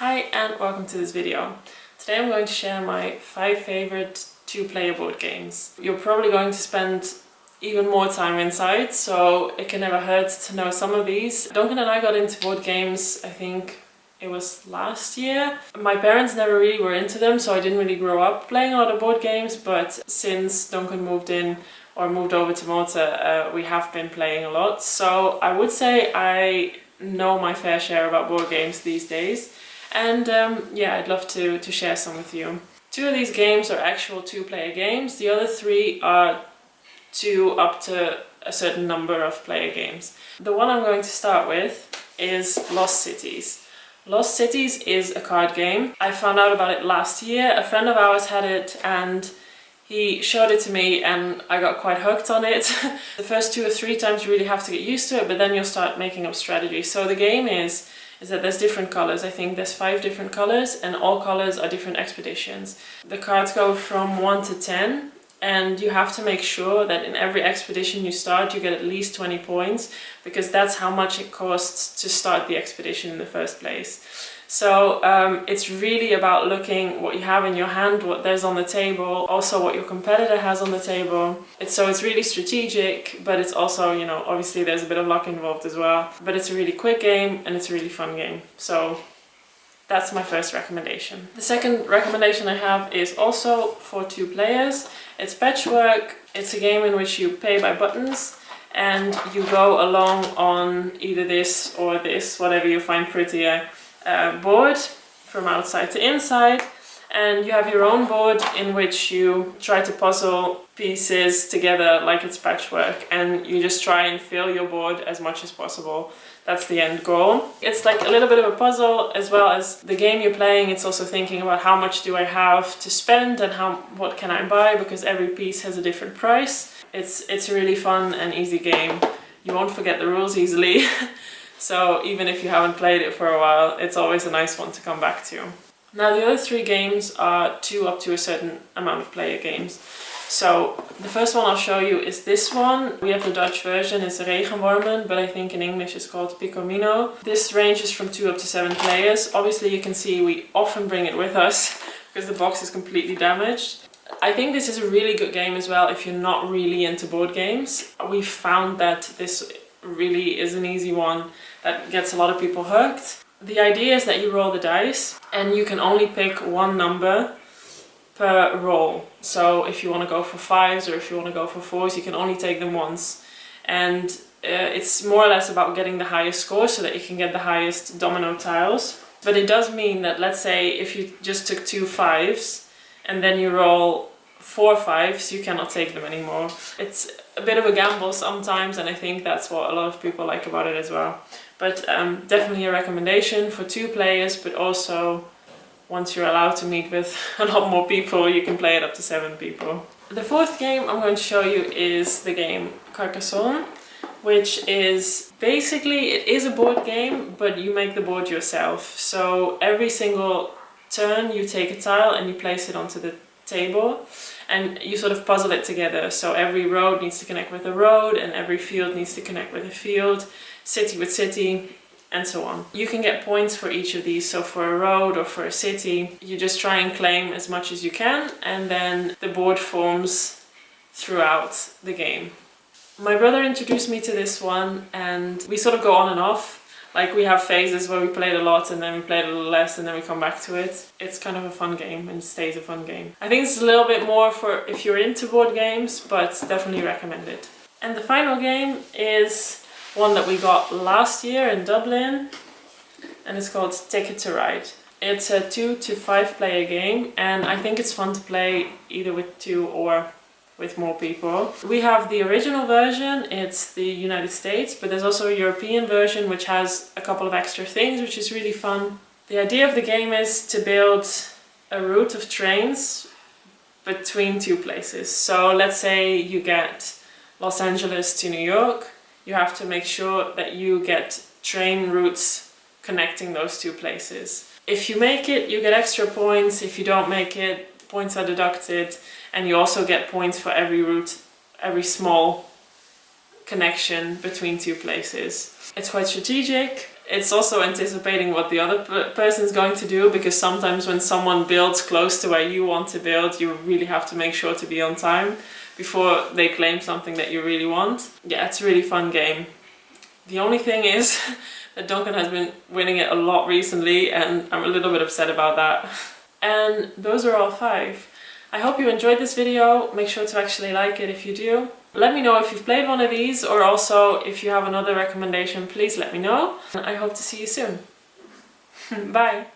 Hi and welcome to this video. Today I'm going to share my 5 favorite 2-player board games. You're probably going to spend even more time inside, so it can never hurt to know some of these. Duncan and I got into board games, I think it was last year. My parents never really were into them, so I didn't really grow up playing a lot of board games, but since Duncan moved over to Malta, we have been playing a lot. So I would say I know my fair share about board games these days. And yeah, I'd love to share some with you. 2 of these games are actual 2-player games. The other 3 are 2 up to a certain number of player games. The one I'm going to start with is Lost Cities. Lost Cities is a card game. I found out about it last year. A friend of ours had it and he showed it to me and I got quite hooked on it. The first 2 or 3 times you really have to get used to it, but then you'll start making up strategies. So the game is that there's different colors. I think there's 5 different colors and all colors are different expeditions. The cards go from 1 to 10 and you have to make sure that in every expedition you start you get at least 20 points, because that's how much it costs to start the expedition in the first place. So it's really about looking what you have in your hand, what there's on the table, also what your competitor has on the table. It's really strategic, but it's also, you know, obviously there's a bit of luck involved as well. But it's a really quick game and it's a really fun game. So that's my first recommendation. The second recommendation I have is also for 2 players. It's Patchwork. It's a game in which you pay by buttons and you go along on either this or this, whatever you find prettier, board from outside to inside, and you have your own board in which you try to puzzle pieces together like it's patchwork, and you just try and fill your board as much as possible. That's the end goal. It's like a little bit of a puzzle as well as the game you're playing. It's also thinking about how much do I have to spend and what can I buy, because every piece has a different price. It's a really fun and easy game. You won't forget the rules easily. So even if you haven't played it for a while, it's always a nice one to come back to. Now the other 3 games are 2 up to a certain amount of player games. So the first one I'll show you is this one. We have the Dutch version, it's Regenwormen, but I think in English it's called Picomino. This ranges from 2 up to 7 players. Obviously you can see we often bring it with us because the box is completely damaged. I think this is a really good game as well if you're not really into board games. We found that this really is an easy one that gets a lot of people hooked. The idea is that you roll the dice and you can only pick one number per roll. So if you want to go for 5s or if you want to go for 4s, you can only take them once. And it's more or less about getting the highest score so that you can get the highest domino tiles. But it does mean that, let's say if you just took 2 5s and then you roll 4 5s, you cannot take them anymore. It's a bit of a gamble sometimes, and I think that's what a lot of people like about it as well. But definitely a recommendation for 2 players, but also once you're allowed to meet with a lot more people, you can play it up to 7 people. The 4th game I'm going to show you is the game Carcassonne, which is basically, it is a board game, but you make the board yourself. So every single turn you take a tile and you place it onto the table and you sort of puzzle it together. So every road needs to connect with a road and every field needs to connect with a field, city with city, and so on. You can get points for each of these. So for a road or for a city, you just try and claim as much as you can, and then the board forms throughout the game. My brother introduced me to this one and we sort of go on and off. Like we have phases where we played a lot and then we played a little less and then we come back to it. It's kind of a fun game and stays a fun game. I think it's a little bit more for if you're into board games, but definitely recommend it. And the final game is one that we got last year in Dublin, and it's called Ticket to Ride. It's a 2 to 5 player game, and I think it's fun to play either with 2 or with more people. We have the original version, it's the United States, but there's also a European version which has a couple of extra things, which is really fun. The idea of the game is to build a route of trains between 2 places. So let's say you get Los Angeles to New York, you have to make sure that you get train routes connecting those 2 places. If you make it, you get extra points. If you don't make it, points are deducted, and you also get points for every route, every small connection between 2 places. It's quite strategic. it's also anticipating what the other person is going to do, because sometimes when someone builds close to where you want to build, you really have to make sure to be on time before they claim something that you really want. Yeah, it's a really fun game. The only thing is that Duncan has been winning it a lot recently, and I'm a little bit upset about that. And those are all 5. I hope you enjoyed this video. Make sure to actually like it if you do. Let me know if you've played one of these, or also if you have another recommendation, please let me know. I hope to see you soon. Bye!